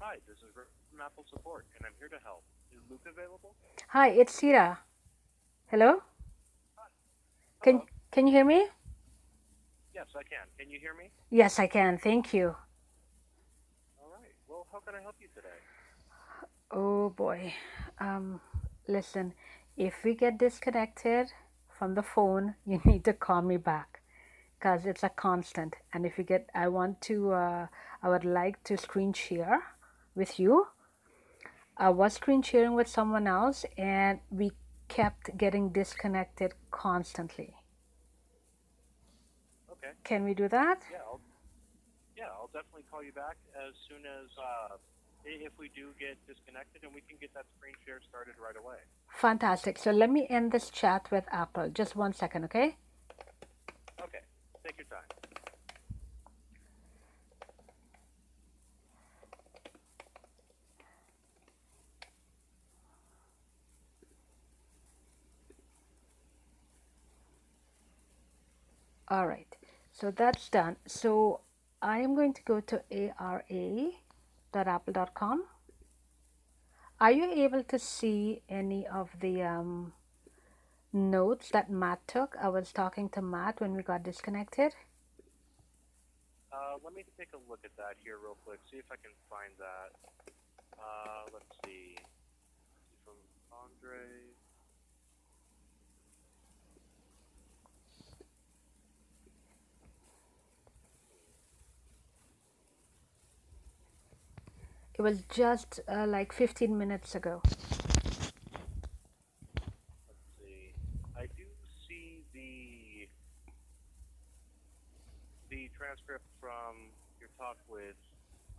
Hi, this is Rick from Apple Support, and I'm here to help. Is Luke available? Hi, it's Sira. Hello? Can Hello? can you hear me? Yes, I can. Can you hear me? Yes, I can. Thank you. All right. Well, how can I help you today? Oh boy. Um, Listen, if we get disconnected from the phone, you need to call me back because it's a constant. And if you get, I would like to screen share with you. I was screen sharing with someone else, and we kept getting disconnected constantly. Okay. Can we do that? Yeah, I'll definitely call you back as soon as if we do get disconnected, and we can get that screen share started right away. Fantastic. So let me end this chat with Apple. Just 1 second, okay? Okay. Take your time. All right. So that's done. So I am going to go to ara.apple.com. Are you able to see any of the notes that Matt took? I was talking to Matt when we got disconnected. Let me take a look at that here real quick. See if I can find that. Let's see. From Andre. It was just like 15 minutes ago. Let's see. I do see the transcript from your talk with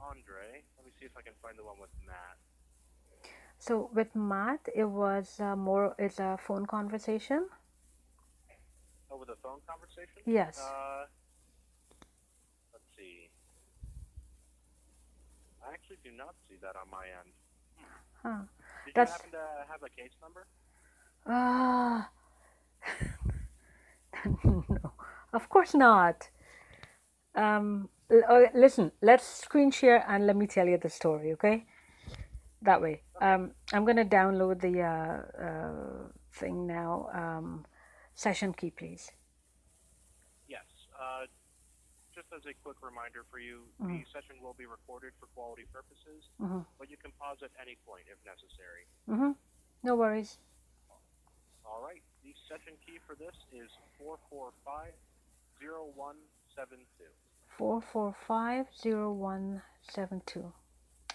Andre. Let me see if I can find the one with Matt. So with Matt, it was it's a phone conversation. Oh, with a phone conversation? Yes. Uh, let's see. I actually do not see that on my end. Huh. Did you That's happen to have a case number? ah. No, of course not. Listen, let's screen share and let me tell you the story, okay? That way. Okay. I'm gonna download the thing now. Session key, please. Yes. Just as a quick reminder for you, Mm-hmm. the session will be recorded for quality purposes, Mm-hmm. but you can pause at any point if necessary. Mm-hmm. No worries. All right. The session key for this is 4450172. 4450172.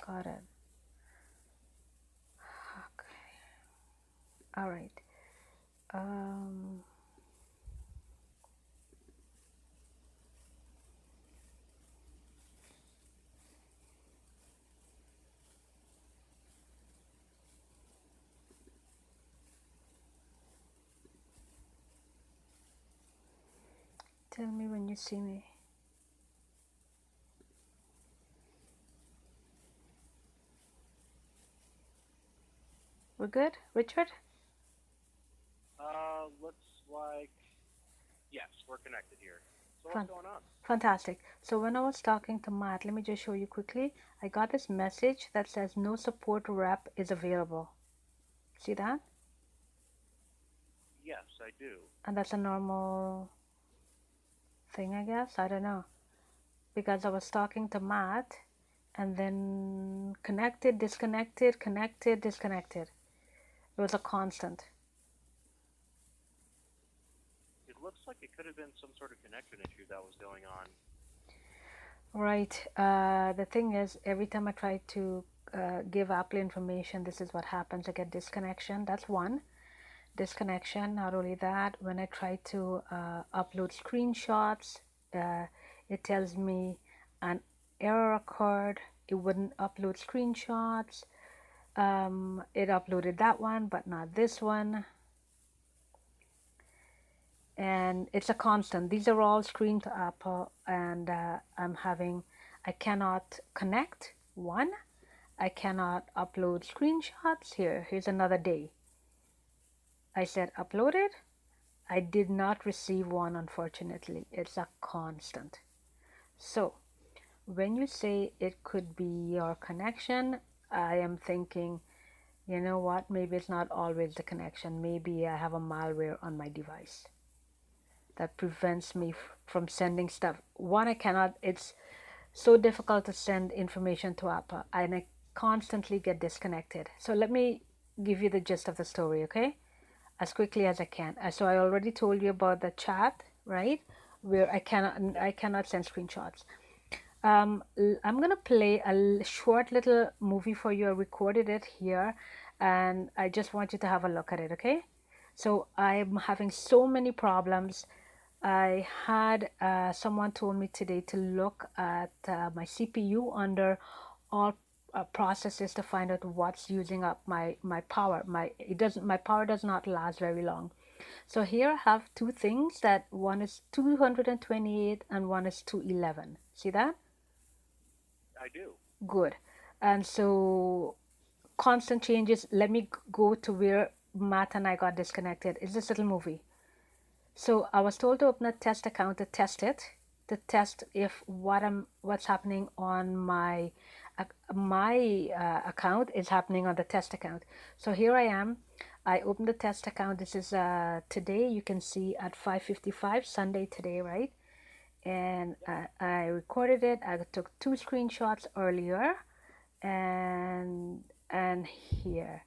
Got it. Okay. All right. Um, Tell me when you see me. We're good, Richard? Looks like yes, we're connected here. So what's Fun. going on? Fantastic. So when I was talking to Matt, let me just show you quickly. I got this message that says no support rep is available. See that? Yes, I do. And that's a normal thing, I guess. I don't know. Because I was talking to Matt and then connected, disconnected, connected, disconnected. It was a constant. It looks like it could have been some sort of connection issue that was going on. Right. The thing is, every time I try to give Apple information, this is what happens. I get disconnection. That's one. Disconnection. Not only that, when I try to upload screenshots, uh, it tells me an error occurred. It wouldn't upload screenshots. It uploaded that one, but not this one. And it's a constant. These are all screen to Apple, and I cannot connect. One, I cannot upload screenshots. Here's another day. I said uploaded. I did not receive one, unfortunately. It's a constant. So when you say it could be your connection, I am thinking, you know what, maybe it's not always the connection. Maybe I have a malware on my device that prevents me Okay. from sending stuff. One, I cannot, it's so difficult to send information to Apple, and I constantly get disconnected. So let me give you the gist of the story, okay? As quickly as I can. So I already told you about the chat, right? Where Yep. I cannot send screenshots. I'm gonna play a short little movie for you. I recorded it here, and I just want you to have a look at it, okay? So I'm having so many problems. I had someone told me today to look at my CPU under all processes to find out what's using up my power. My power does not last very long. So here I have two things, that one is 228 and one is 211. See that? I do. Good. And so constant changes. Let me go to where Matt and I got disconnected. Is this little movie? So I was told to open a test account to test it, to test if what's happening on my account is happening on the test account. So here I am. I opened the test account. This is today. You can see at 5:55 Sunday today, right? And I recorded it. I took two screenshots earlier, and here.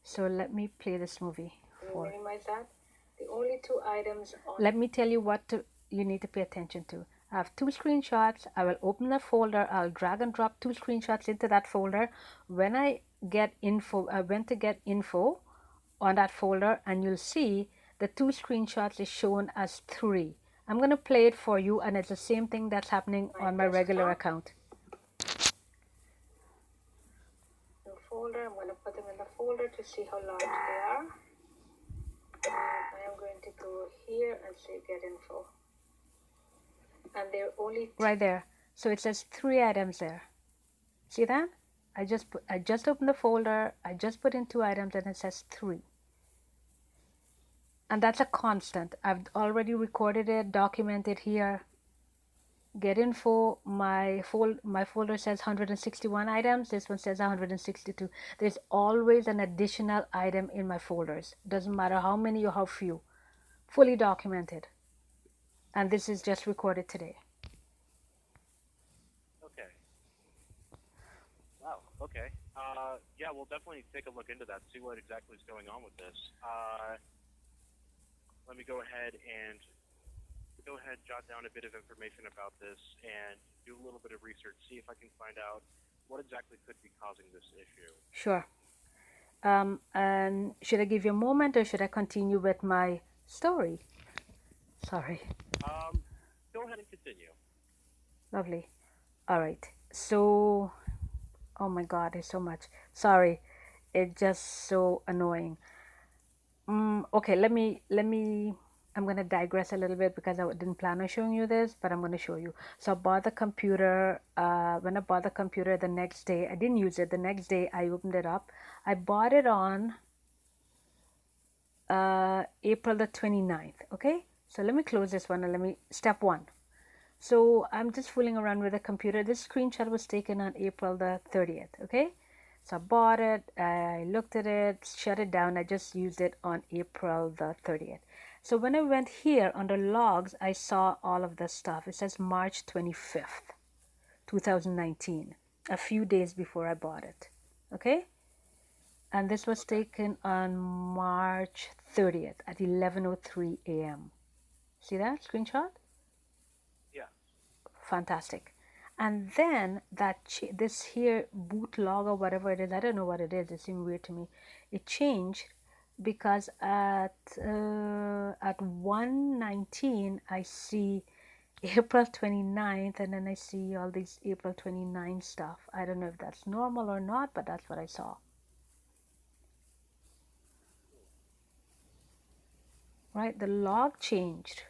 So let me play this movie. Minimize that. The only two items on. Let me tell you you need to pay attention to. I have two screenshots. I will open the folder. I'll drag and drop two screenshots into that folder. When I get info, I went to get info on that folder, and you'll see the two screenshots is shown as 3. I'm going to play it for you, and it's the same thing that's happening on my regular account. New folder. I'm going to put them in the folder to see how large they are. I am going to go here and say get info. And they're only right there. So it says 3 items there. See that? I just opened the folder. I just put in 2 items and it says 3. And that's a constant. I've already recorded it, documented here. Get info. My folder says 161 items. This one says 162. There's always an additional item in my folders. Doesn't matter how many or how few. Fully documented. And this is just recorded today. Okay. Wow. Okay. Yeah, we'll definitely take a look into that, see what exactly is going on with this. Let me go ahead, jot down a bit of information about this, and do a little bit of research, see if I can find out what exactly could be causing this issue. Sure. And should I give you a moment, or should I continue with my story? Sorry. Go ahead and continue. Lovely. All right. So, oh my God, there's so much. Sorry, it's just so annoying. Okay, let me. I'm gonna digress a little bit because I didn't plan on showing you this, but I'm gonna show you. So I bought the computer. When I bought the computer the next day, I didn't use it. The next day, I opened it up. I bought it on April the 29th. Okay, so let me close this one and step 1. So I'm just fooling around with the computer. This screenshot was taken on April the 30th. Okay, so I bought it, I looked at it, shut it down. I just used it on April the 30th. So when I went here under logs, I saw all of this stuff. It says March 25th, 2019, a few days before I bought it. Okay, and this was taken on March 30th at 11:03 a.m. See that screenshot? Yeah. Fantastic. And then this here boot log or whatever it is, I don't know what it is. It seemed weird to me. It changed because at 1:19 I see April 29th, and then I see all these April 29 stuff. I don't know if that's normal or not, but that's what I saw. Right, the log changed.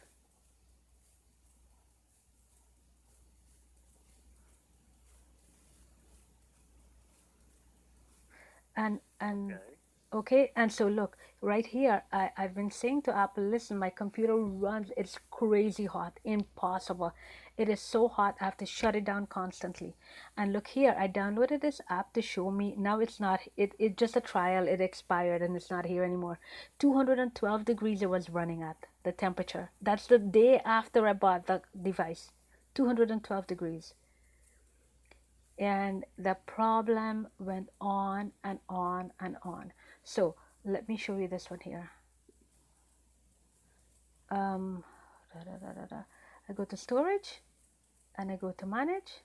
And Okay. Okay, and so look right here, I've been saying to Apple, listen, my computer runs, it's crazy hot, impossible. It is so hot, I have to shut it down constantly. And look here, I downloaded this app to show me. Now it's not, it's just a trial, it expired and it's not here anymore. 212 degrees it was running at, the temperature. That's the day after I bought the device. 212 degrees. And the problem went on and on and on. So let me show you this one here. I go to storage and I go to manage.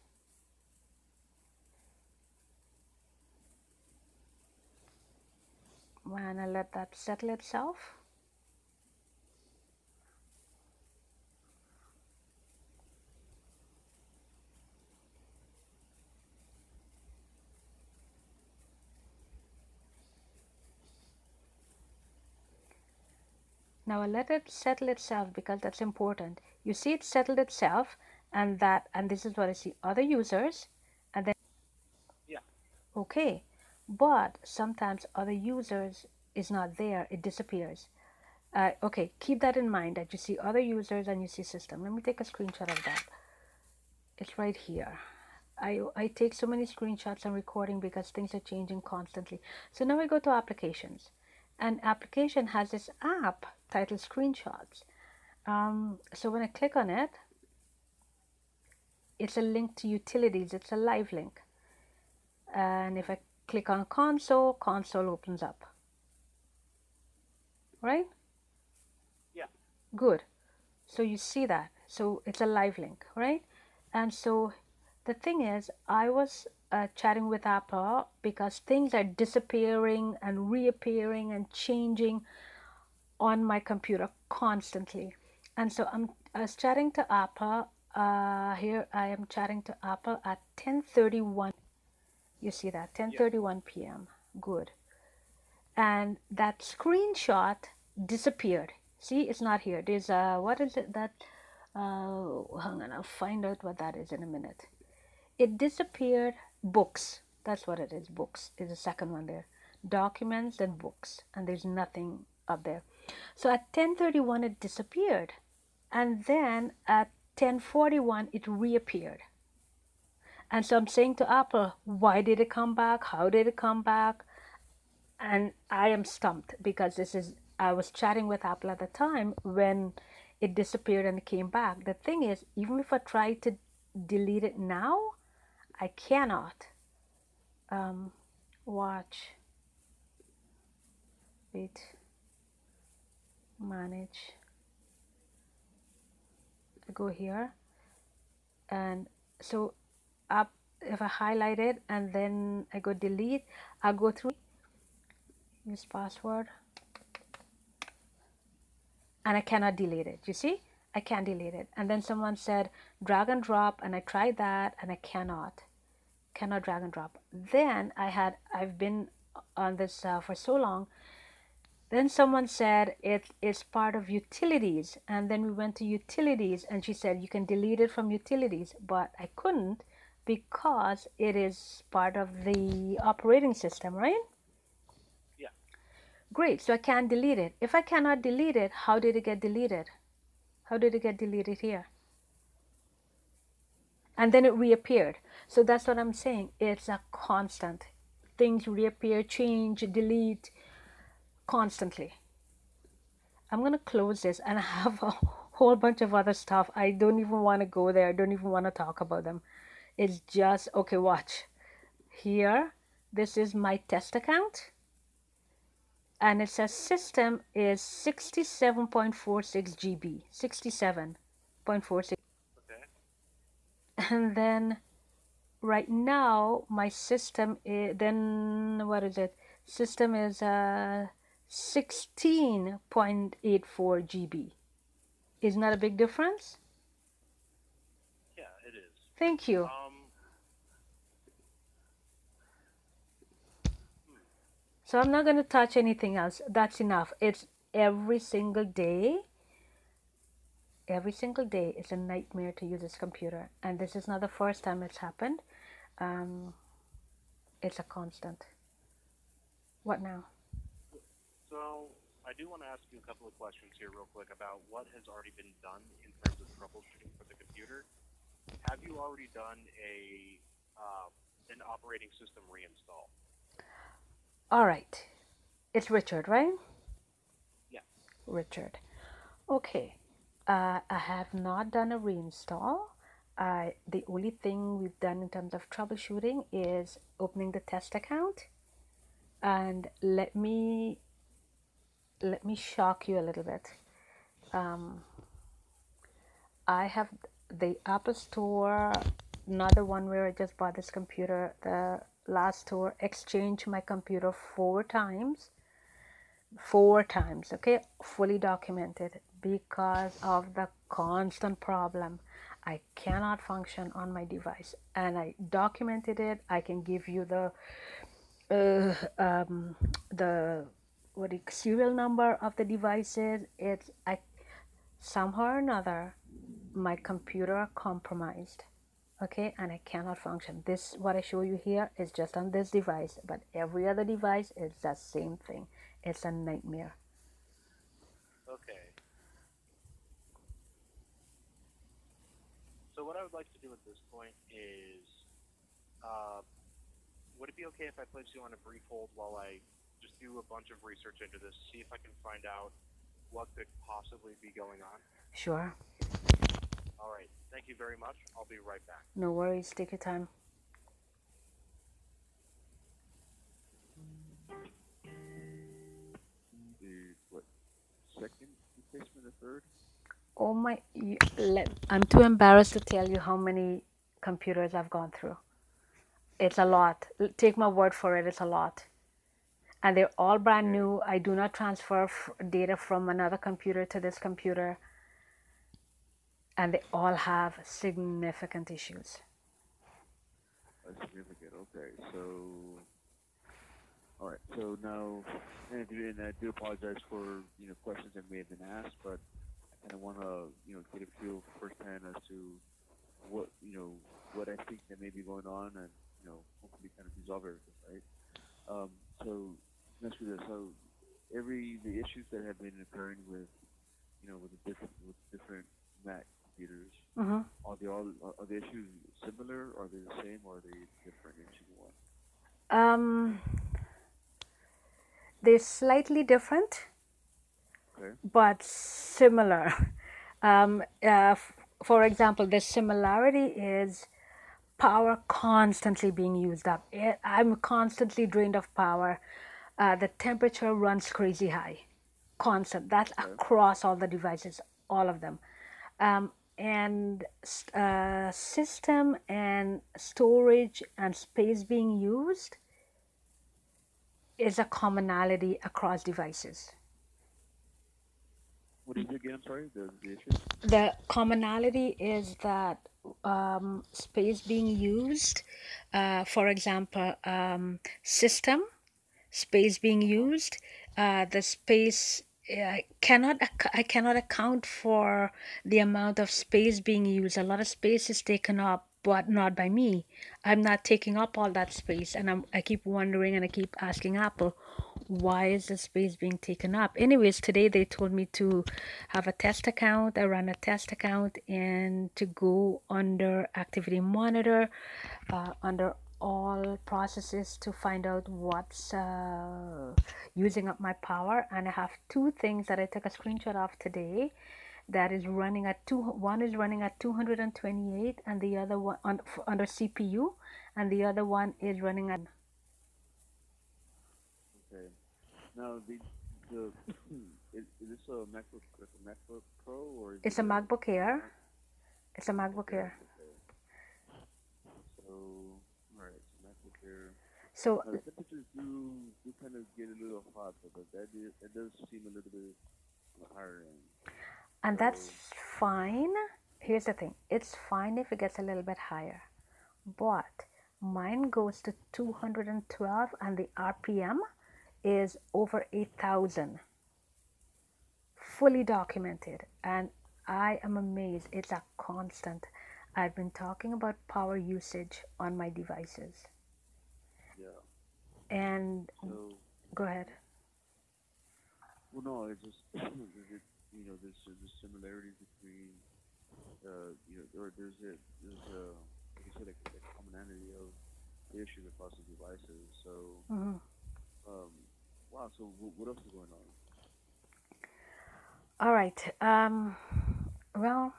And I let that settle itself. Now I let it settle itself because that's important. You see it settled itself, and this is what I see, other users, and then Yeah. okay, but sometimes other users is not there, it disappears. Okay, keep that in mind that you see other users and you see system. Let me take a screenshot of that. It's right here. I take so many screenshots and recording because things are changing constantly. So now we go to applications, and application has this app titled screenshots. So when I click on it, it's a link to utilities. It's a live link. And if I click on console, console opens up. Right? Yeah. Good. So you see that. So it's a live link, right? And so the thing is, I was chatting with Apple because things are disappearing and reappearing and changing on my computer constantly. And so I was chatting to Apple. Here I am chatting to Apple at 10:31. You see that? 10:31 p.m. Good. And that screenshot disappeared. See, it's not here. There's what is it that? Hang on, I'll find out what that is in a minute. It disappeared. Books. That's what it is. Books is the second one there. Documents and books, and there's nothing up there. So at 10:31 it disappeared, and then at 10:41 it reappeared. And so I'm saying to Apple, why did it come back? How did it come back? And I am stumped because I was chatting with Apple at the time when it disappeared and it came back. The thing is, even if I try to delete it now, I cannot. Watch. Wait. Manage. I go here, and so up. If I highlight it and then I go delete, I'll go through. Use password, and I cannot delete it. You see, I can't delete it. And then someone said drag and drop, and I tried that, and I cannot drag and drop. Then I've been on this for so long. Then someone said it is part of utilities, and then we went to utilities, and she said you can delete it from utilities, but I couldn't because it is part of the operating system, right? Yeah. Great, so I can't delete it. If I cannot delete it, how did it get deleted? How did it get deleted here? And then it reappeared. So that's what I'm saying. It's a constant. Things reappear, change, delete constantly. I'm going to close this, and I have a whole bunch of other stuff. I don't even want to go there. I don't even want to talk about them. It's just, okay, watch. Here, this is my test account. And it says system is 67.46 GB. 67.46. Okay. And then right now my system is, then what is it? System is 16.84 GB. Isn't that a big difference? Yeah, it is. Thank you. So I'm not going to touch anything else. That's enough. It's every single day. Every single day it's a nightmare to use this computer. And this is not the first time it's happened. It's a constant. What now? So I do want to ask you a couple of questions here real quick about what has already been done in terms of troubleshooting for the computer. Have you already done an operating system reinstall? All right. It's Richard, right? Yes. Richard. Okay. I have not done a reinstall. The only thing we've done in terms of troubleshooting is opening the test account. And let me shock you a little bit. I have the Apple Store, not the one where I just bought this computer. The last store exchanged my computer 4 times. 4 times, okay, fully documented, because of the constant problem. I cannot function on my device, and I documented it. I can give you the serial number of the devices. It's I somehow or another my computer compromised, okay, and I cannot function. This what I show you here is just on this device, but every other device is the same thing. It's a nightmare. Okay. So what I would like to do at this point is, would it be okay if I place you on a brief hold while I just do a bunch of research into this, see if I can find out what could possibly be going on? Sure. All right. Thank you very much. I'll be right back. No worries. Take your time. The second replacement or third? Oh my! I'm too embarrassed to tell you how many computers I've gone through. It's a lot. Take my word for it. It's a lot. And they're all brand new. I do not transfer data from another computer to this computer. And they all have significant issues. Significant. Okay. So, all right. So now, and I do apologize for questions that may have been asked, but I kind of want to get a feel firsthand as to what what I think that may be going on, and hopefully kind of resolve everything, right? So let's do this. So the issues that have been occurring with with different Mac computers, Mm-hmm. are the issues similar? Are they the same? Or are they different in each one? They're slightly different, Okay. but similar. For example, the similarity is power constantly being used up. I'm constantly drained of power. The temperature runs crazy high, constant. That's Okay. across all the devices, all of them. And system and storage and space being used is a commonality across devices. What is it again? I'm sorry. The issue. The commonality is that space being used, for example, system space being used, the space I cannot account for the amount of space being used. A lot of space is taken up, but not by me. I'm not taking up all that space, and I keep wondering, and I keep asking Apple, why is the space being taken up? Anyways, today they told me to have a test account. I ran a test account, and to go under activity monitor, under all processes, to find out what's using up my power. And I have 2 things that I took a screenshot of today that is running at one is running at 228, and the other one under CPU, and the other one is running at. Okay. Now the is this a MacBook, like a MacBook Pro, or is It's it a MacBook Air. It's a MacBook Air. Okay. So all right, so MacBook Air. So Now the temperatures do kind of get a little hot, but that does seem a little bit on the higher end. and that's fine. Here's the thing. It's fine if it gets a little bit higher. But mine goes to 212, and the RPM is over 8,000. Fully documented, and I am amazed. It's a constant. I've been talking about power usage on my devices. Yeah. And So go ahead. Well, no, it's just there's similarities between or there's a like you said a commonality of the issues across the devices. So, Hmm. um, wow. So what else is going on? All right. Well,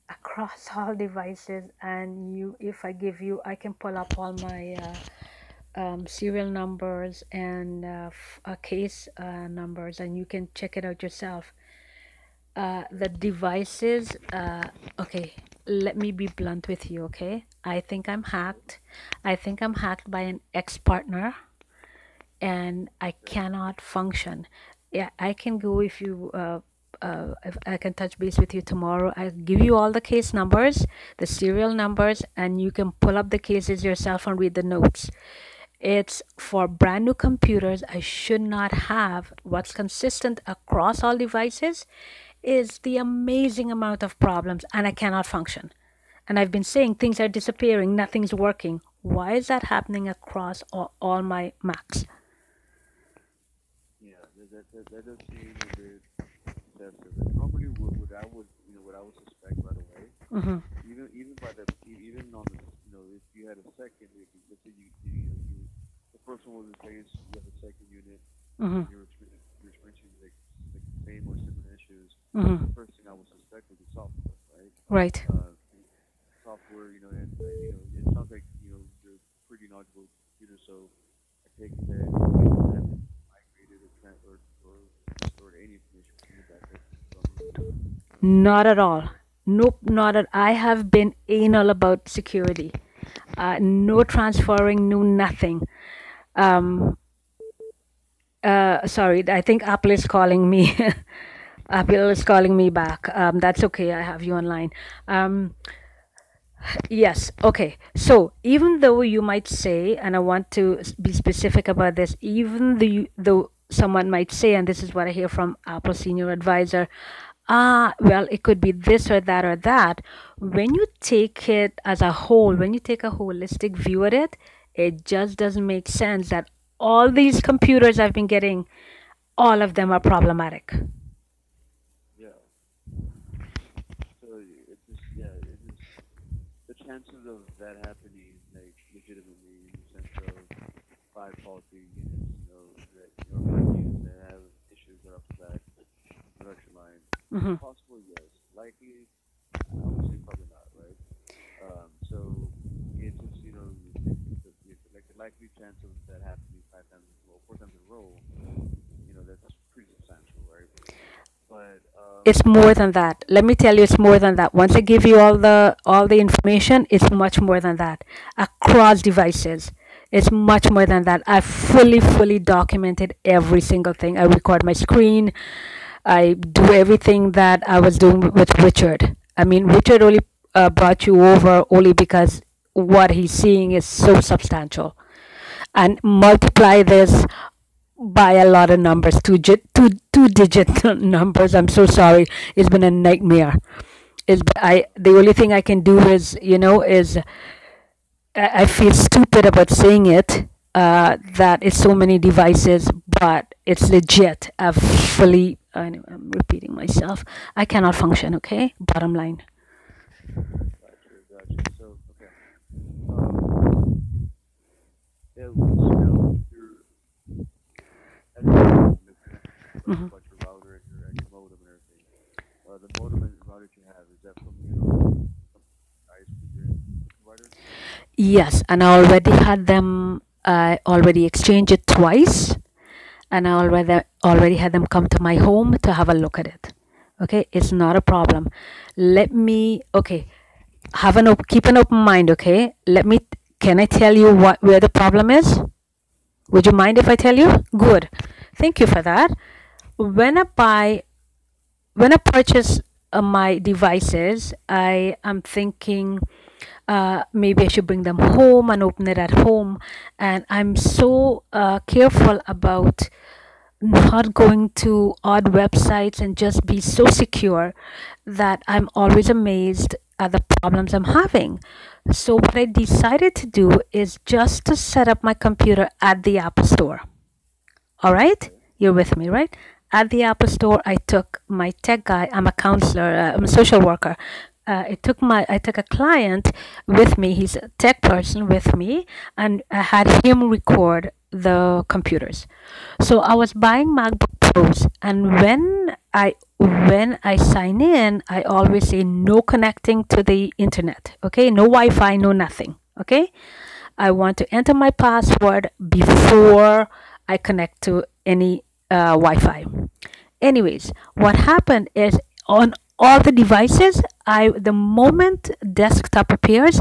across all devices, and if I give you, I can pull up all my serial numbers and case numbers, and you can check it out yourself. The devices, okay, let me be blunt with you, okay? I think I'm hacked. I think I'm hacked by an ex-partner, and I cannot function. Yeah, I can go if I can touch base with you tomorrow. I'll give you all the case numbers, the serial numbers, and you can pull up the cases yourself and read the notes. It's for brand new computers. I should not have. What's consistent across all devices is the amazing amount of problems, and I cannot function. And I've been saying things are disappearing, nothing's working. Why is that happening across all my Macs? Yeah, that does seem a bit excessive. And normally, what I would suspect right away, Mm-hmm. even on the if you had a second, if you, let's say you the first one was the same, you have a second unit, Mm-hmm. and you're experiencing like the same or similar issues. Mm-hmm. The first thing I would suspect would be software, right? Right. Software, and it sounds like you're pretty knowledgeable computer, so I take it that you haven't migrated or stored any information from your backup from Not at all. Nope, not at. I have been anal about security. No transferring, no nothing. Um, Sorry, I think Apple is calling me. Apple is calling me back. That's okay. I have you online. Yes. Okay. So even though you might say, and I want to be specific about this, even though someone might say, and this is what I hear from Apple senior advisor, well, it could be this or that or that. When you take it as a whole, when you take a holistic view at it, it just doesn't make sense that all these computers I've been getting, all of them are problematic. yeah. So it just the chances of that happening like legitimately in the sense of five faulty units, that have issues that are off the back production line. Hmm. Possible, yes. Likely, I would say probably not, right? So it's just like the likely chance of that happening five times in a row, four times in a row, that's pretty substantial, right? But It's more than that. Let me tell you, it's more than that. Once I give you all the information, it's much more than that. Across devices, it's much more than that. I've fully documented every single thing. I record my screen. I do everything that I was doing with Richard. I mean, Richard only brought you over only because what he's seeing is so substantial. And multiply this by a lot of numbers, two digit numbers. I'm so sorry. It's been a nightmare. The only thing I can do is I feel stupid about saying it. That it's so many devices, but it's legit. I'm repeating myself. I cannot function. Okay, bottom line. gotcha. So okay. Um, yeah, you're as you Hmm. about your router and your modem and everything. The modem and router you have is that from some ISP provider? Yes, and I already had them. I already exchanged it twice, and I already had them come to my home to have a look at it. Okay, it's not a problem. Okay, keep an open mind. Okay, can I tell you where the problem is? Would you mind if I tell you? Good, thank you for that. When I purchase my devices, I am thinking maybe I should bring them home and open it at home, and I'm so careful about not going to odd websites and just be so secure that I'm always amazed at the problems I'm having. So what I decided to do is just to set up my computer at the Apple Store. All right, Okay. you're with me, right? at the Apple Store, I took my tech guy. I'm a counselor. I'm a social worker. I took a client with me. He's a tech person with me, and I had him record the computers. So I was buying MacBook Pros, and when I sign in, I always say no connecting to the internet. Okay, no Wi-Fi, no nothing. Okay, I want to enter my password before I connect to any Wi-Fi. Anyways, what happened is on all the devices, the moment desktop appears,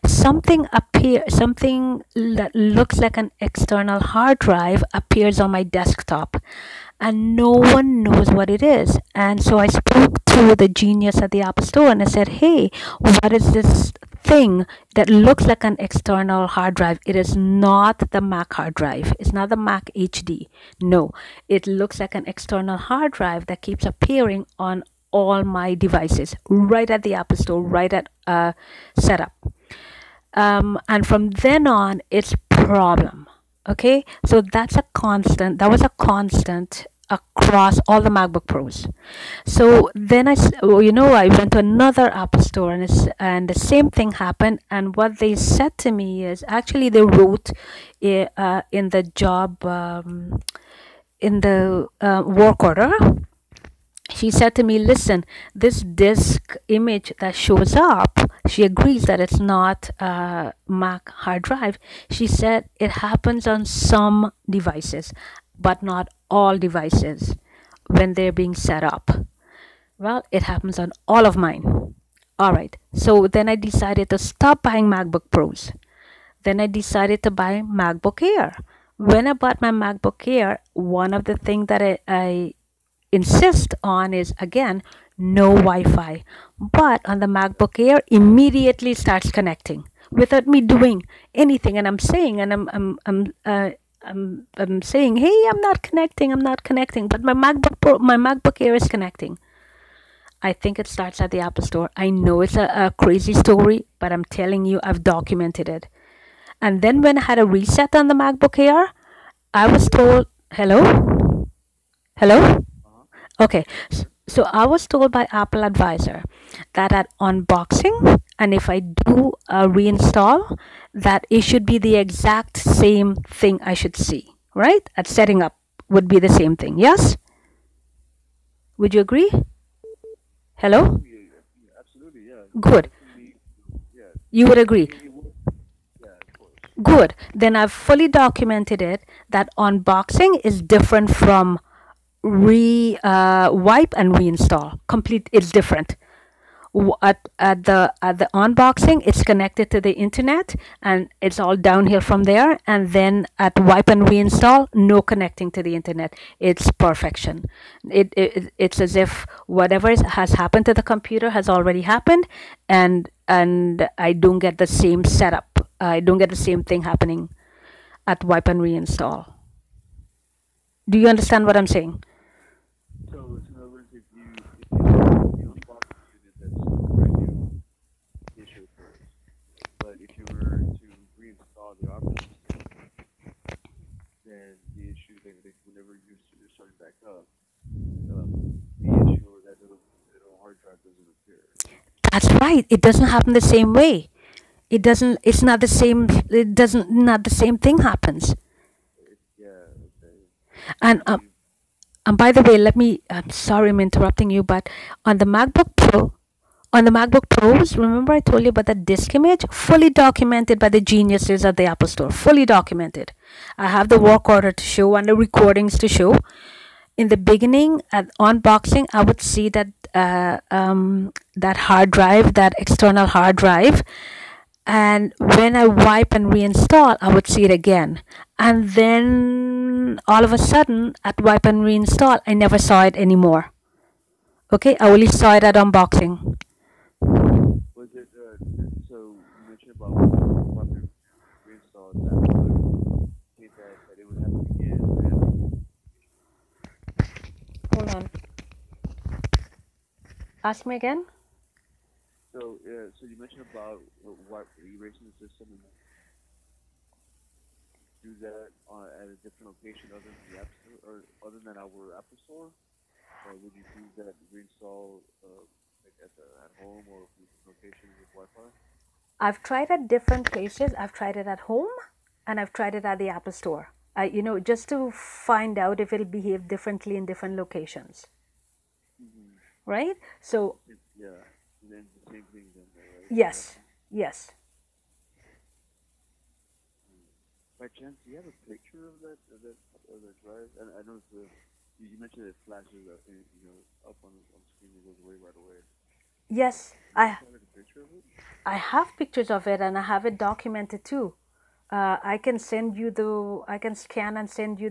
something that looks like an external hard drive appears on my desktop, and no one knows what it is. And so I spoke to the genius at the Apple Store and I said, hey, what is this thing that looks like an external hard drive? It is not the Mac hard drive. It's not the Mac HD. No, it looks like an external hard drive that keeps appearing on all my devices right at the Apple Store, right at setup. And from then on, it's problem. Okay, so that was a constant across all the MacBook Pros. So then I went to another Apple Store, and the same thing happened. And what they said to me is, actually they wrote in the job, in the work order, she said to me, listen, this disk image that shows up, she agrees that it's not a Mac hard drive. She said it happens on some devices, but not all devices when they're being set up. Well, it happens on all of mine. All right. So then I decided to stop buying MacBook Pros. Then I decided to buy MacBook Air. When I bought my MacBook Air, one of the things that I insist on is, again, no Wi-Fi. But on the MacBook Air, immediately starts connecting without me doing anything. And I'm saying, I'm saying, hey, I'm not connecting. But my MacBook Air is connecting. I think it starts at the Apple Store. I know it's a crazy story, but I'm telling you, I've documented it. And then when I had a reset on the MacBook Air, I was told, hello? Okay, so I was told by Apple Advisor that at unboxing, and if I do a reinstall, that it should be the exact same thing I should see, right? At setting up would be the same thing, yes? Would you agree? Hello? Yeah, absolutely, yeah. Good. Yeah, You would agree. yeah, of course. Good. Then I've fully documented it that unboxing is different from wipe and reinstall. It's different. At the unboxing, it's connected to the internet and it's all downhill from there. And then at wipe and reinstall, no connecting to the internet. It's perfection. It's as if whatever has happened to the computer has already happened, and I don't get the same setup. I don't get the same thing happening at wipe and reinstall. Do you understand what I'm saying? So, in other words, if you unbox the unit that's brand new, the issue occurs. But if you were to reinstall the operating system, then the issue that whenever you're starting back up, the issue or that little hard drive doesn't appear. That's right. It doesn't happen the same way. It doesn't. It's not the same. It doesn't. Not the same thing happens. Yeah, okay. And by the way, I'm sorry I'm interrupting you, but on the MacBook Pros, remember I told you about the disk image? Fully documented by the geniuses at the Apple Store. Fully documented. I have the work order to show and the recordings to show. In the beginning, at unboxing, I would see that that hard drive, that external hard drive. And when I wipe and reinstall, I would see it again. And then all of a sudden, at wipe and reinstall, I never saw it anymore. Okay, I only saw it at unboxing. Was it, so you mentioned about wipe and reinstall, that would mean that it would happen again. Hold on. Ask me again. So you mentioned about erasing the system and do use that at a different location other than the App Store, or other than our Apple Store? Or would you use that to reinstall like at home or location with Wi-Fi? I've tried at different places. I've tried it at home and I've tried it at the Apple Store. Just to find out if it'll behave differently in different locations, Mm-hmm. right? So Yeah, and then the same thing then, right? yes, yes. By chance, do you have a picture of that drive? And I know you mentioned it flashes up, up on the screen and goes away right away. Yes, Do you have like a picture of it? I have pictures of it and I have it documented too. I can scan and send you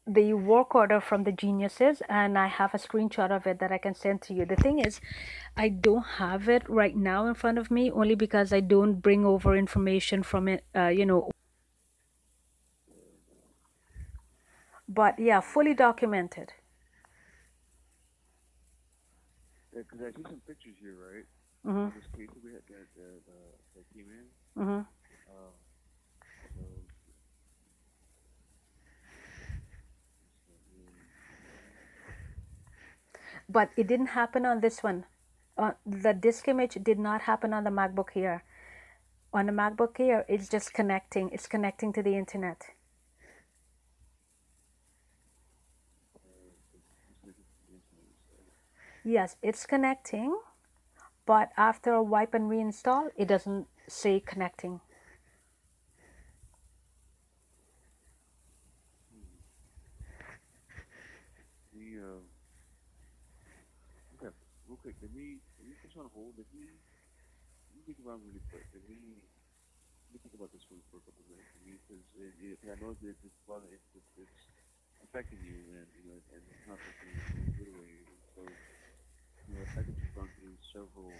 the work order from the Geniuses, and I have a screenshot of it that I can send to you. The thing is, I don't have it right now in front of me, only because I don't bring over information from it, But yeah, fully documented. Because I see some pictures here, right? Mm-hmm. This case that we had that came in. Mm-hmm. So, But it didn't happen on this one. The disk image did not happen on the MacBook Air. On the MacBook Air, it's just connecting. It's connecting to the internet. Yes, it's connecting, but after a wipe and reinstall, it doesn't say connecting. okay, real quick, let me put you on hold. Let me think about it really quick. Let me think about this one for a couple of minutes. Because I know that it's affecting you, and and it's not affecting you in a good way. So the fact that you've gone through several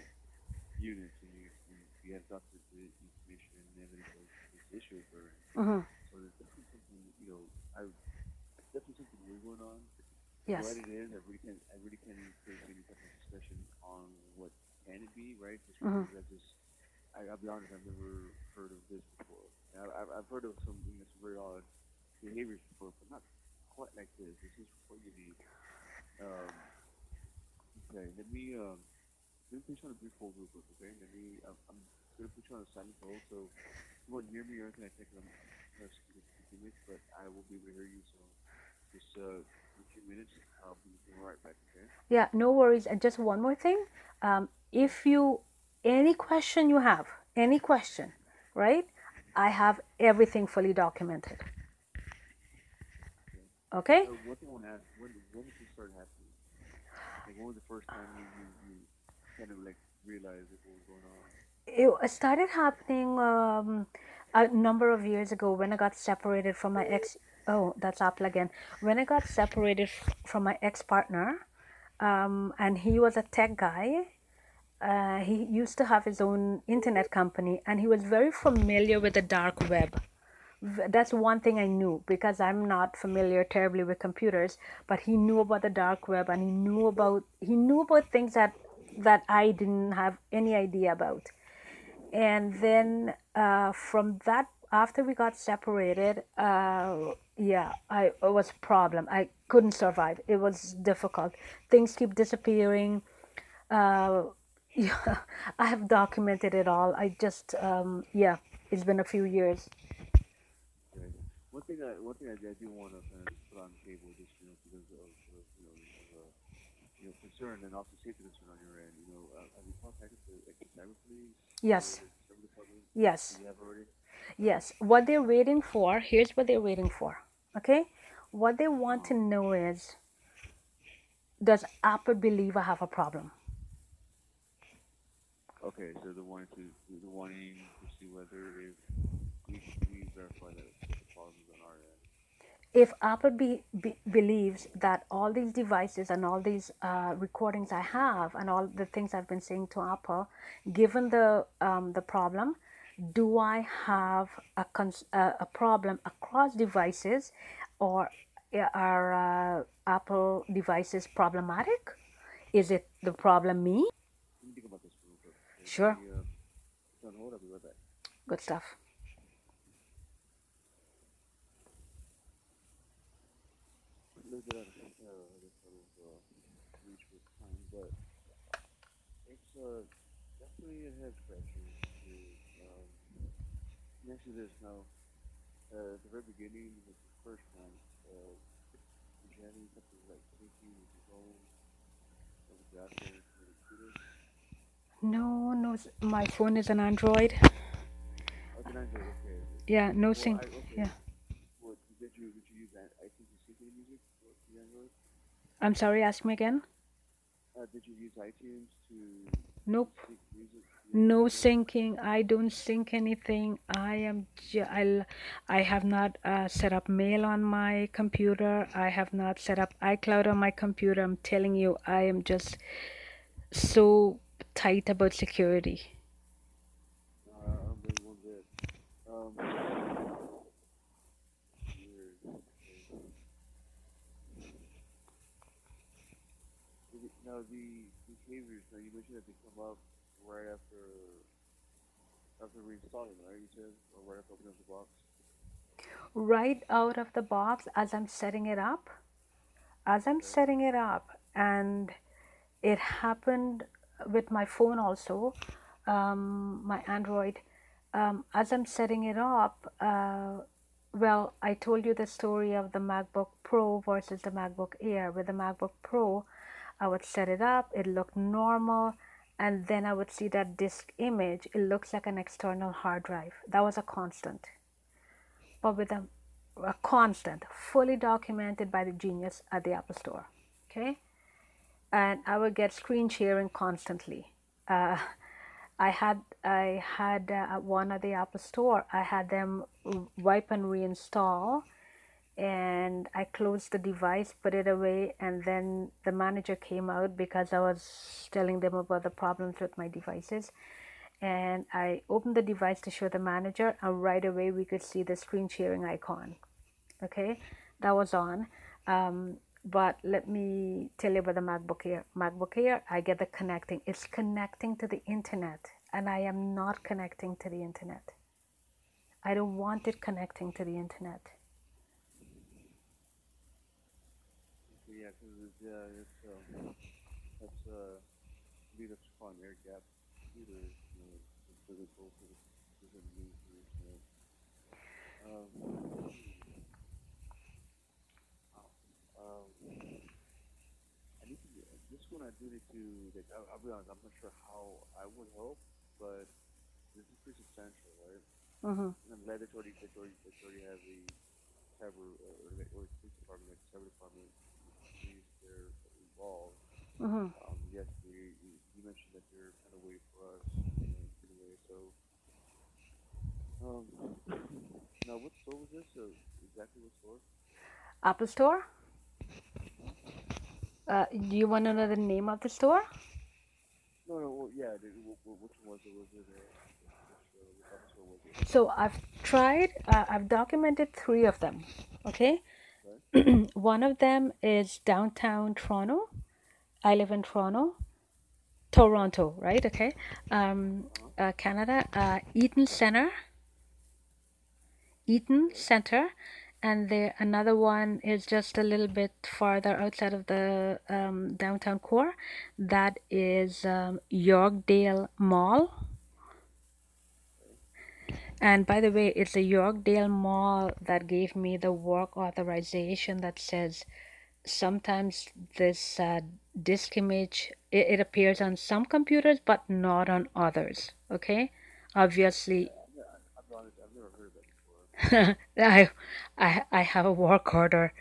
units and you have got the information and evidence of this issue occurring. Mm-hmm. So there's definitely something, definitely something we're going on. Yes. What it is, I really can't encourage any type of discussion on what can it be, right? Just because I'll be honest, I've never heard of this before. I've heard of some very odd behaviors before, but not quite like this. This is what you need. Okay, let me put you on a brief hold real quick, okay? I'm gonna put you on a silent hold, so you won't hear me or anything. I think I'm minutes, but I will be able to hear you. So just in a few minutes, I'll be right back, okay? Yeah, no worries. And just one more thing. If any question you have, any question, right? I have everything fully documented. Okay? So what do you want to ask? When did this start happening? Like, when was the first time you kind of like realized what was going on? It started happening a number of years ago when I got separated from my ex. Oh, that's Apple again. When I got separated from my ex-partner, and he was a tech guy. He used to have his own internet company, and he was very familiar with the dark web. That's one thing I knew, because I'm not familiar terribly with computers, but he knew about the dark web, and he knew about things that I didn't have any idea about. And then from that, after we got separated, it was a problem. I couldn't survive. It was difficult. Things keep disappearing. Yeah, I have documented it all. I just, it's been a few years. Okay. One thing I do want to kind of put on the table, just because of concern and also safety concern on your end. Have you contacted the cyber police? Yes. Cyber department? Yes. You have already? Yes. What they're waiting for, here's what they're waiting for. Okay? What they want to know is, does Apple believe I have a problem? Okay, so they're wanting to see whether if we verify that the problem is on our end. If Apple believes that all these devices and all these recordings I have and all the things I've been saying to Apple, given the problem, do I have a problem across devices, or are Apple devices problematic? Is it the problem me? Let me think about this real quick. Sure. On hold, I'll be right back. Good stuff. A little bit I guess out of reach with time, but it's definitely a head scratcher. Um, Next to this now, at the very beginning, with the first night, did you have any something like thinking with your phone, or with your after the computer? No, no, my phone is an Android. Oh, the Android, okay. Yeah, no Well, sync. okay. Yeah. What did you use that? I think you sync any music for the Android? I'm sorry, ask me again. Did you use iTunes to Nope. sync music to your No Android? syncing. I don't sync anything. I have not set up mail on my computer. I have not set up iCloud on my computer. I'm telling you, I am just so tight about security. I don't blame one bit. Weird. Okay. Now the behaviors. Now you mentioned that they come up right after reinstalling, right? You said, or right after opening up the box. Right out of the box, as I'm setting it up, Okay. and it happened with my phone also, my Android. As I'm setting it up, well, I told you the story of the MacBook Pro versus the MacBook Air. With the MacBook Pro, I would set it up, it looked normal, and then I would see that disk image. It looks like an external hard drive. That was a constant. But with a constant, fully documented by the genius at the Apple Store. Okay? And I would get screen sharing constantly. Uh, I had one at the Apple Store. I had them wipe and reinstall, and I closed the device, put it away, and then the manager came out because I was telling them about the problems with my devices. And I opened the device to show the manager, and right away we could see the screen sharing icon. Okay, that was on. But let me tell you about the MacBook Air. MacBook Air, I get the connecting. It's connecting to the internet, and I am not connecting to the internet. I don't want it connecting to the internet. Okay, yeah, because that's I believe that's called an air gap computer. It's physical, so it doesn't mean um, I need to. This one I do need to. Like, I'll be honest. I'm not sure how I would help, but this is pretty substantial, right? Mm-hmm. And I'm glad they already have the cyber or police department, like cyber department, police. They're involved. Mm-hmm. Yes, you mentioned that they're kind of waiting for us anyway. So, um, now what store was this? Exactly what store? Apple Store. Do you want to know the name of the store? No, no. Well, yeah. Which one was it? Was it which Apple store was it? So I've documented 3 of them. Okay. Okay. One of them is downtown Toronto. I live in Toronto, right? Okay. Canada, Eaton Center, and another one is just a little bit farther outside of the downtown core. That is Yorkdale Mall. And by the way, it's the Yorkdale Mall that gave me the work authorization that says sometimes this disk image, it appears on some computers but not on others. Okay, obviously. I'll be honest. I've never heard of that before. I have a work order.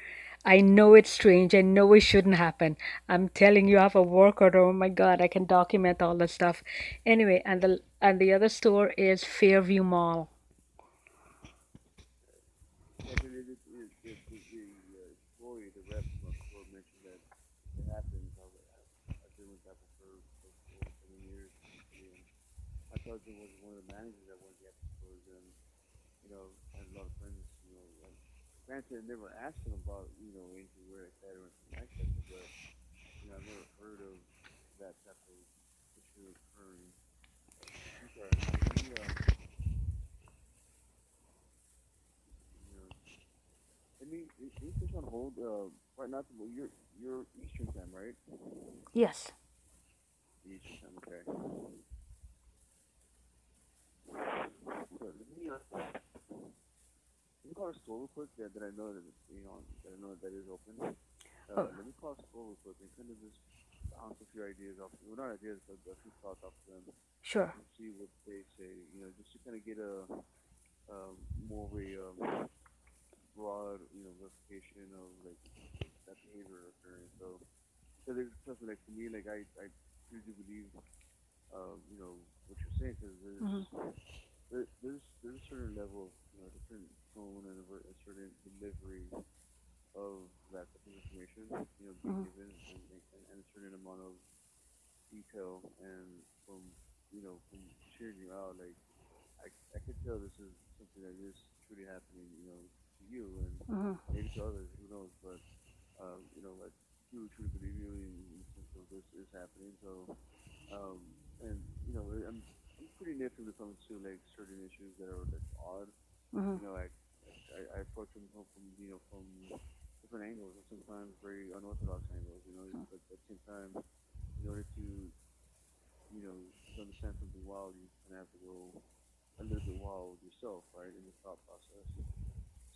I know it's strange. I know it shouldn't happen. I'm telling you, I have a work order. Oh my God, I can document all this stuff. Anyway, and the other store is Fairview Mall. Yeah, because the employee, the rep from the store mentioned that it happens. I've been with Apple for over 7 years. And my cousin was one of the managers at one of the Apple stores, and I had a lot of friends. Granted, I never asked them about anything weird like that or anything like that, but I've never heard of that type of issue occurring. I'm sorry. you put you on hold? Right now, you're Eastern time, right? Yes. Eastern time, okay. So let me call a store real quick that I know that that I know that is open. Oh, Let me call a store real quick and kind of just bounce a few ideas off. Well, not ideas, but a few thoughts off them sure. and see what they say. Just to kind of get a more of a broad, verification of like that behavior occurring. So there's something like for me, like I really do believe, what you're saying because Hmm. there's a certain level of, a certain tone and a certain delivery of that type of information, being Hmm. given and a certain amount of detail and from hearing you out, like I could tell this is something that is truly happening, to you and Hmm. maybe to others, who knows, but I do truly believe you in the sense of this is happening. So, um, and I'm pretty nifty when it comes to like certain issues that are like odd. Hmm. I approach them from different angles and sometimes very unorthodox angles. But at the same time, in order to understand something wild, you kind of have to go a little bit wild yourself, right, in the thought process.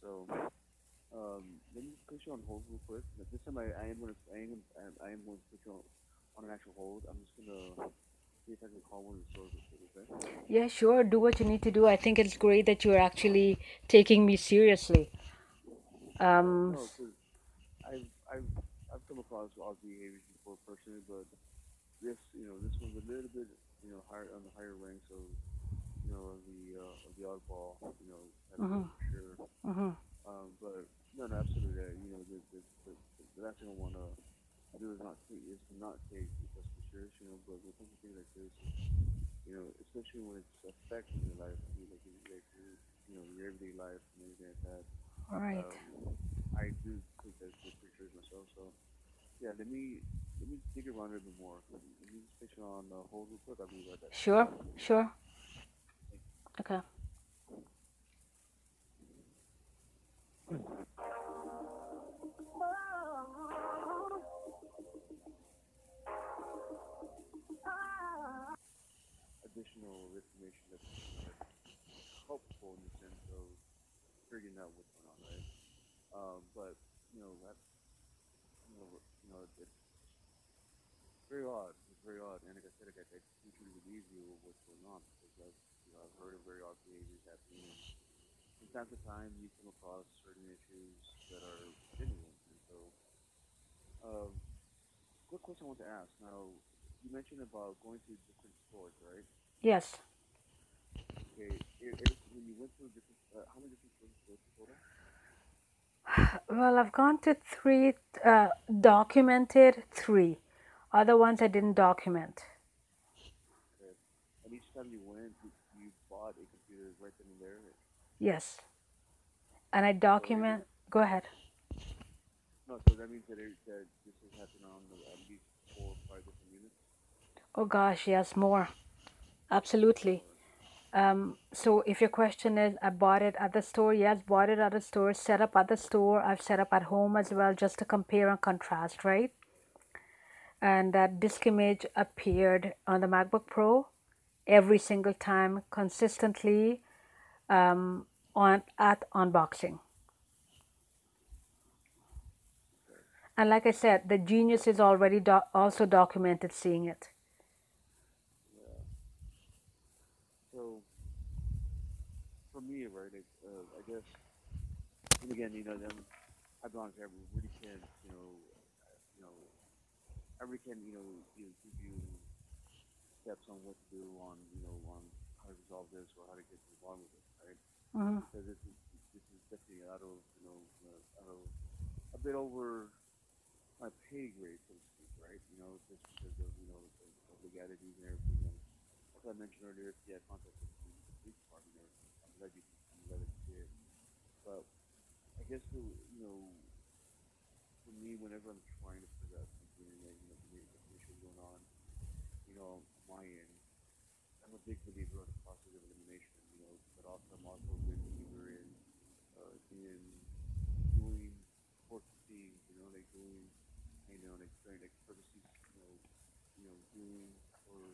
So, let me put you on hold real quick. But this time, I am going to put you on an actual hold. I'm just gonna see if I can call one of the stores real quick, okay? Yeah, sure. Do what you need to do. I think it's great that you're actually taking me seriously. Um, No, because I've I've I've come across odd behaviors before personally, but this one's a little bit, higher on the higher ranks of, of the oddball, hmm. category for sure. Hmm. But no, no, absolutely. The last thing I want to do is to not take this for serious, But when it comes to things like this, especially when it's affecting your life, your everyday life and everything like that. All right. Um, I do take that shit pretty serious myself. So yeah, let me dig around a little bit more. Let me just put you on hold real quick. I'll be right back. Sure. Sure. Okay. Additional information that's helpful in the sense of figuring out what's going on, right? But that it's very odd. It's very odd, and like I said, I usually believe you of what's going on because I've heard of very odd behaviors happening, and from time to time you come across certain issues that are genuine. And so, um, quick question I want to ask. Now, you mentioned about going to different stores, right? Yes. Okay, when you went to different, how many different stores did you go to total? Well, I've gone to three, documented three. Other ones I didn't document. Okay, and each time you went, you bought a computer right then and there. Yes. And I So document. Go ahead. no, so that means that this has happened on at least 4 or 5 different units. Oh gosh, yes, more. Absolutely. Or So if your question is, I bought it at the store, yes, bought it at the store, set up at the store, I've set up at home as well, just to compare and contrast, right? And that disk image appeared on the MacBook Pro every single time, consistently, on at unboxing. okay, And like I said, the genius is already also documented seeing it. yeah. So for me, right, I guess, and again, I'll be honest, I really can't, you know, I really can't, give you steps on what to do on how to resolve this or how to get to the bottom of it, right? Mm-hmm. Because this is definitely out of, out of a bit over my pay grade, so to speak, right? Just because of, of legalities and everything. And as I mentioned earlier, yeah, contacted the police department and everything. I'm glad that you did. But I guess for me, whenever I'm trying to figure out something and the issue going on, on my end, I'm a big believer in the process of elimination, but also I'm also a big believer in doing right? Like purposely, doing or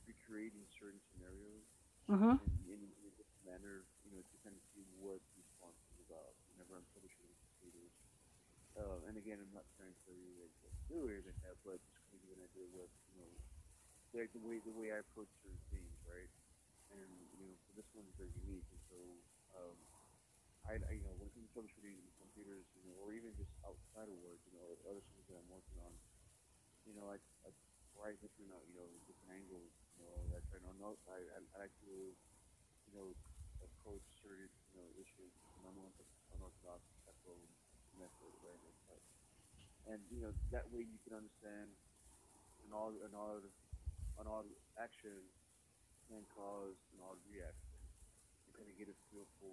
recreating certain scenarios Mm-hmm. in a different manner, to kind of see what the response is about whenever I'm troubleshooting computers. And again, I'm not trying to tell you like what to do or anything like that, but just kind of give an idea of what, like the way I approach certain things, right? And so this one is very unique, and so um, when it comes to troubleshooting computers, or even just outside of work, other things that I'm working on, I try different, different angles. I try to know. I like to, approach certain, issues in an unorthodox type of method, right? And that way you can understand an odd action can cause an odd reaction. You kind of get a feel for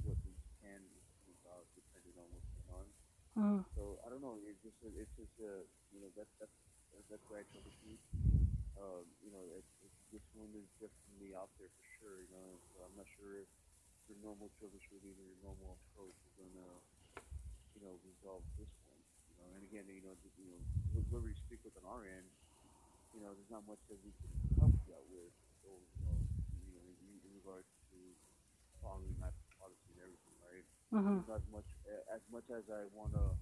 what things can be about depending on what's going on. Mm-hmm. So I don't know. That's why I troubleshoot. This one is definitely out there for sure. So I'm not sure if your normal troubleshooting or your normal approach is gonna, resolve this one. And again, whoever we speak with on our end, there's not much that we can help you out with. So, in regards to following that policy and everything, right? Mm-hmm. As much as I wanna,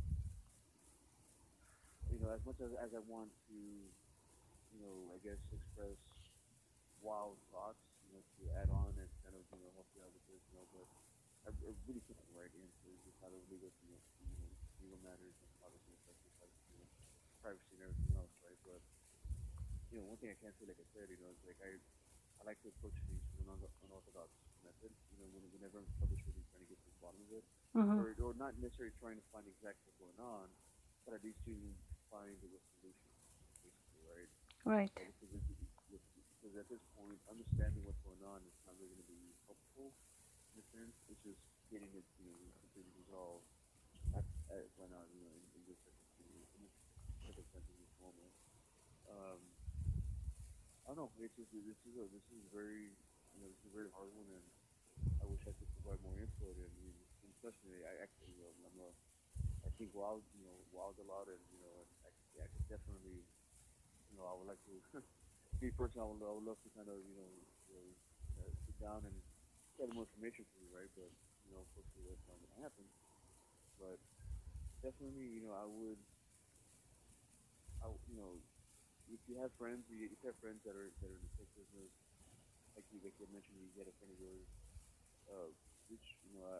as I want to, I guess express wild thoughts, to add on and kind of, help you out with this, but I really can't right into just how the legal matters and policy affects privacy and everything else, right? But one thing I can say, like I said, is like I like to approach things from an unorthodox method. Whenever I'm troubleshooting, trying to get to the bottom of it, Mm-hmm. or not necessarily trying to find exactly what's going on, but at least to find the solution, basically, right? Right. Because at this point, understanding what's going on is not really going to be helpful in a sense. It's just getting it, completely resolved right now, in this circumstance, in this moment. Um, I don't know. It's just this is very this is a very hard one, and I wish I could provide more input. And especially, I actually I think wild a lot, and I could definitely I would like to me personally, I would love to kind of sit down and get more information from you, right? But unfortunately, that's not going to happen. But definitely, if you have friends, that are in the tech business, like you mentioned, you get a friend of yours, which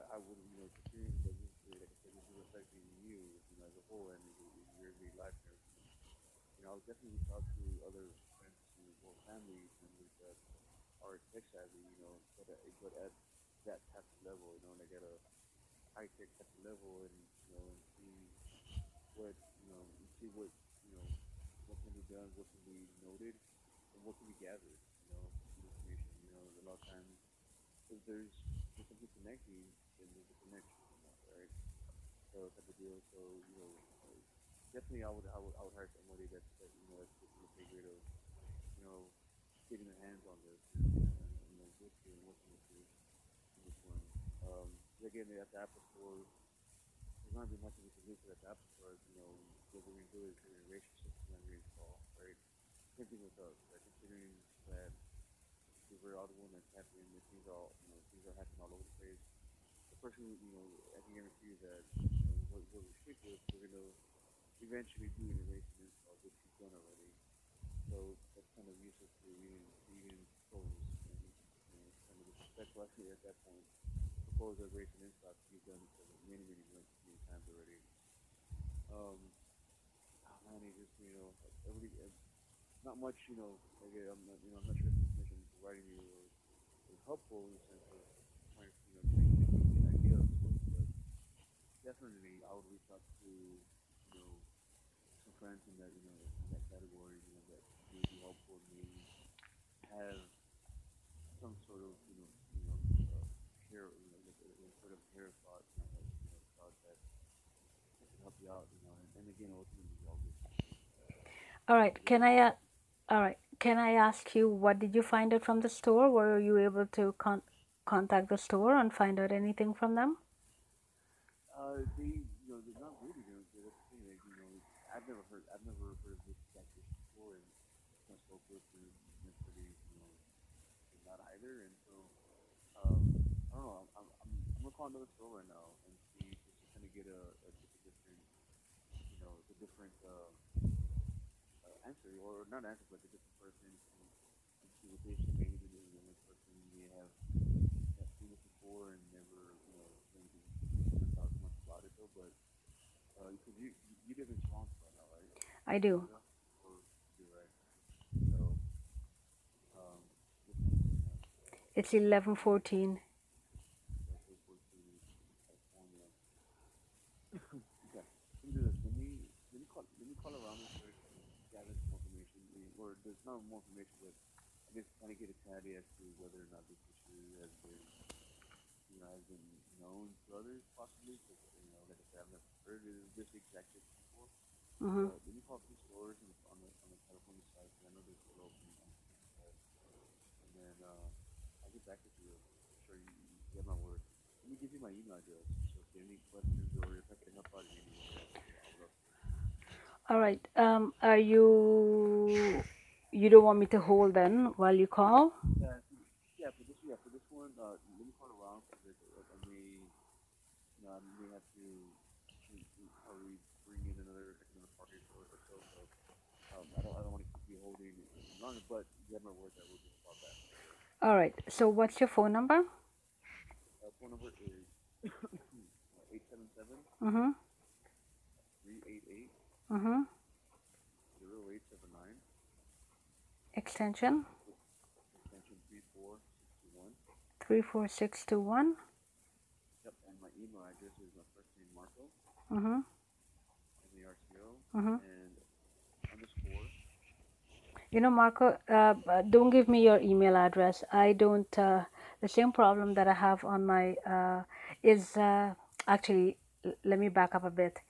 I would considering that this like I said, this is affecting you, as a whole, and your everyday life and everything. I would definitely reach out to other friends or family members that are tech savvy, but at that type of level, like at a high tech type of level, and and what and see what can be done, what can be noted, and what can be gathered, information. A lot of times, if there's something connecting, then there's a connection, right? So type of deal. So definitely, I would hire somebody that's in the pay grade of getting their hands on this, and with you and working with you in this one. Again, at the Apple Store, there's not really much that we can do for the Apple Store. What we're going to do is create a ratio system and reinstall, right? Same thing with us, right? Considering that we're very audible and happening, and things are happening all over the place. The person, I can guarantee you that what we stick with, we're going to eventually do an erasing install, which we've done already. So that's kind of useless to even propose, and kind of disrespectful actually at that point. Propose a race and install to be done because of many times already. Oh man, it just everybody, not much like I'm not sure if this information is providing you or helpful in the sense of trying to get an idea of what, but definitely I would reach out to some friends in that category that may be helpful and maybe have some sort of care sort of care thought thought that can help you out and again ultimately resolve this All right. this one. All right. Can I ask you, what did you find out from the store? Were you able to contact the store and find out anything from them? They're not really. That's the thing. Like, I've never heard of this catfish before, and my spoke with is necessarily, not either. And so, I don't know. I'm gonna call another store right now and see just to kind of get a different, a different answer, or not answer, but a different person, and see what they say. Maybe the one person may have seen it before and never, maybe thought much about it though. But because you live in Toronto right now, right? I do. Yeah. Or you're right. So um, this one is It's 11:14. okay for California. Okay. Let me do this. Let me call around and start gathering some more information. Or there's not more information, but I guess kind of get a clarity as to whether or not this issue has been known to others possibly. Because like I said, I've never heard of this exact issue before. Mm-hmm. Let me call a few stores on the California side, because I know they're still open on the side. And then I'll get back with you. I'm sure you have my word. Let me give you my email address. So if you have any questions or if I can help out in any way, I'll love to. All right. Are you don't want me to hold then while you call? For this one, let me call around because I may have to probably bring in another party or so. So I don't want to keep you holding it longer, but you have my word that we'll just call back. All right. So what's your phone number? Phone number is 877 Mm-hmm. 388 Mm-hmm. 0879, Extension extension 34621. 34621. Yep, and my email address is my first name Marco, Mm-hmm. MARCO, Mm-hmm. and underscore. Marco, don't give me your email address. I don't. The same problem that I have on my is actually. Let me back up a bit.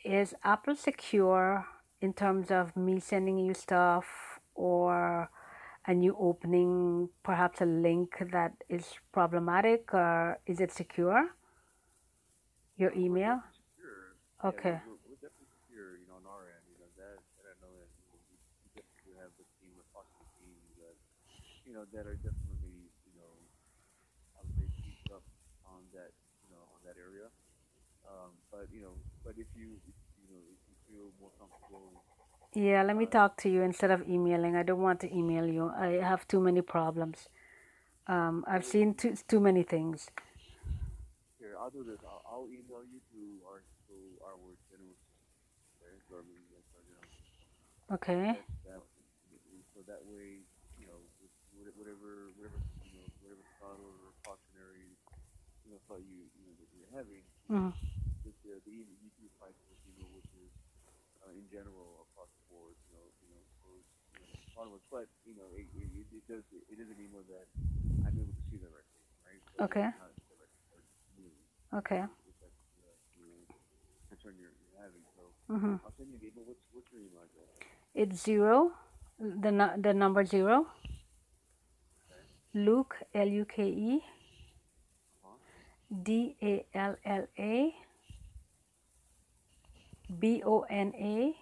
Is Apple secure in terms of me sending you stuff, or and you opening perhaps a link that is problematic, or is it secure? Your We're email? definitely secure. Yeah, Okay. we're definitely secure, on our end. That I know that we definitely do have the team, a possible team that are definitely, I would say beefed up on that area. But if you feel more comfortable, Yeah, let me uh, talk to you instead of emailing. I don't want to email you. I have too many problems. I've well, seen too many things. here I'll do this. I'll email you to our general system, okay? Okay. So that way, whatever thought or cautionary, thought that you're having, Mm. the YouTube price of this which is in general across the board, for but it is an email that I'm able to see directly, right? So Okay. it's not direct or me, Okay. if that's concern you're having. So Mm-hmm. I'll send you an email. What's your email address? It's 0, the number 0, Okay. Luke, Luke, Uh-huh. Dalla, Bona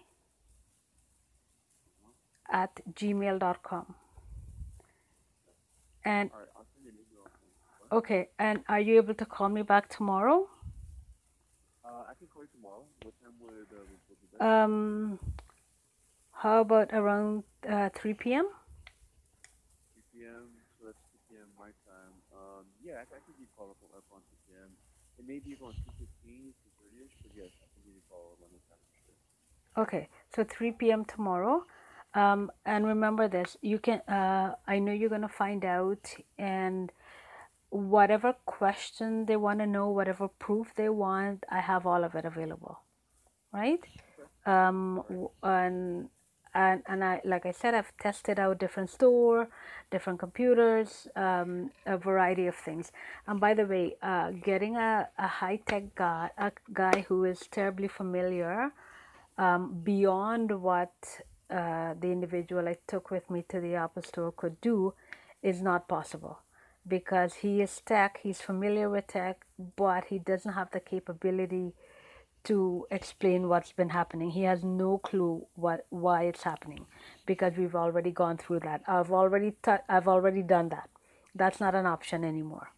Uh-huh. at gmail.com. And All right, I'll send you an email. okay, and are you able to call me back tomorrow? I can call you tomorrow. What time would be best? How about around 3 p.m.? 3 p.m. So that's 2 p.m. my time. Yeah, I can give you a call up on 2 p.m. It may be around 2:15, 2:30ish, but yes, I can give you a call around this time for sure. Okay, so 3 p.m. tomorrow. And remember this, you can, I know you're going to find out, and whatever question they want to know, whatever proof they want, I have all of it available, right? Okay. Um, All right. and I, like I said, I've tested out different store, different computers, a variety of things. And by the way, getting a high-tech guy, a guy who is terribly familiar, beyond what the individual I took with me to the Apple store could do, is not possible, because he is tech, he's familiar with tech, but he doesn't have the capability to explain what's been happening. He has no clue why it's happening, because we've already gone through that. I've already done that. That's not an option anymore.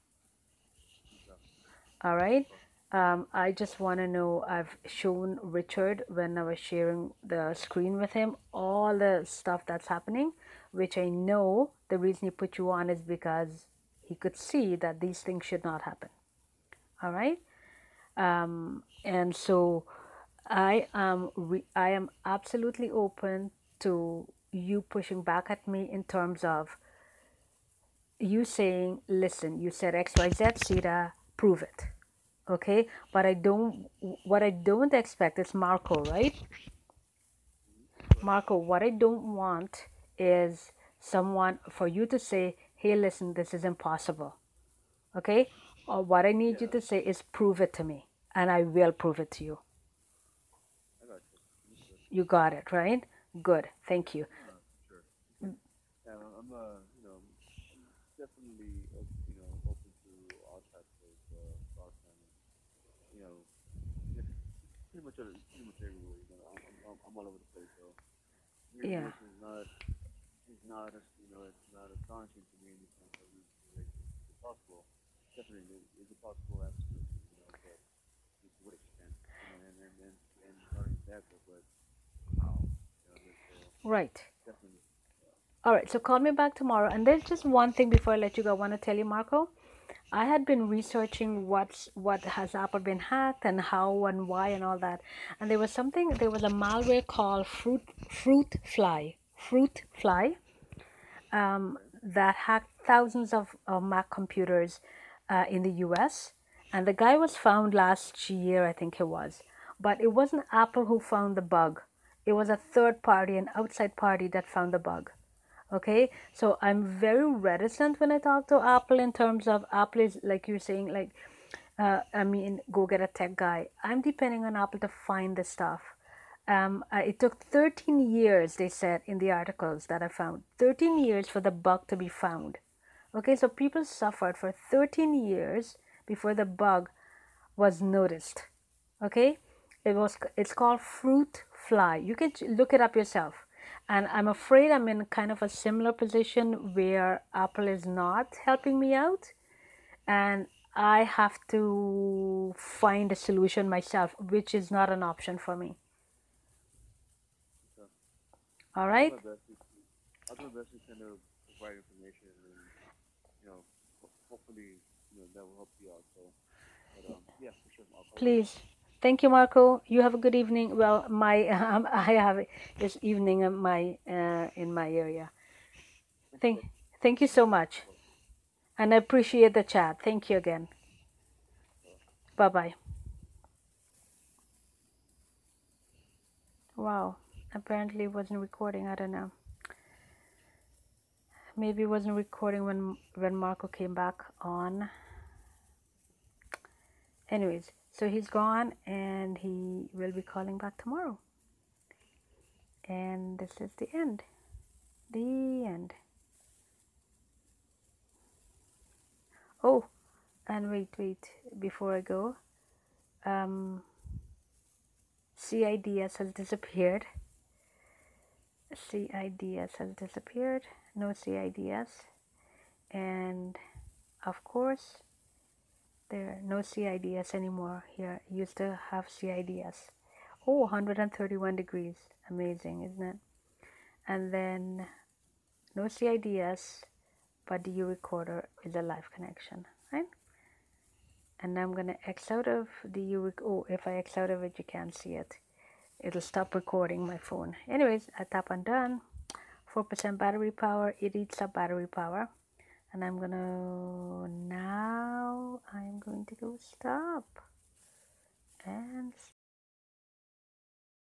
All right. I just want to know, I've shown Richard when I was sharing the screen with him all the stuff that's happening, which I know the reason he put you on is because he could see that these things should not happen. All right. And so I am absolutely open to you pushing back at me in terms of you saying, listen, you said XYZ, Sita, prove it. Okay, but what I don't expect is Marco, right? Marco, what I don't want is someone for you to say, hey, listen, this is impossible. Okay, or what I need you to say is prove it to me, and I will prove it to you. I got you. Understood. You got it, right? Good, thank you. Sure. Yeah, I'm definitely open to all types of thoughts and just pretty much everywhere. I'm all over the place. So your Yeah, information it's not astonishing to me in the sense that is it possible? Definitely, is it possible? Absolutely. But to what extent? And not only that, but how? So right. definitely. All right, so call me back tomorrow. And there's just one thing before I let you go. I want to tell you, Marco. I had been researching what has Apple been hacked and how and why and all that. And there was a malware called Fruit Fly, that hacked thousands of Mac computers in the US. And the guy was found last year, I think it was. But it wasn't Apple who found the bug. It was a third party, an outside party that found the bug. Okay, so I'm very reticent when I talk to Apple in terms of Apple is like you're saying, like, go get a tech guy. I'm depending on Apple to find the stuff. It took 13 years, they said in the articles that I found, 13 years for the bug to be found. Okay, so people suffered for 13 years before the bug was noticed. Okay, it's called Fruit Fly. You can look it up yourself. And I'm afraid I'm in kind of a similar position where Apple is not helping me out, and I have to find a solution myself, which is not an option for me. So All I'll do right, my best to kind of provide information and hopefully that will help you out. So, but yeah, for sure, I'll call you back. please. Thank you, Marco. You have a good evening. Well, my I have this evening in my area. Thank thank you so much, and I appreciate the chat. Thank you again. Bye bye. Wow, apparently it wasn't recording. I don't know. Maybe it wasn't recording when Marco came back on. Anyways, so he's gone and he will be calling back tomorrow. And this is the end. The end. Oh, and wait, before I go, CIDS has disappeared. CIDS has disappeared. No CIDS. And of course, there are no CIDS anymore here. Used to have CIDS. Oh, 131 degrees. Amazing, isn't it? And then no CIDS, but the U recorder is a live connection, right? And I'm gonna X out of the oh, if I X out of it, you can't see it. It'll stop recording my phone. Anyways, I tap on done. 4% battery power. It eats up battery power. And I'm going to go stop. And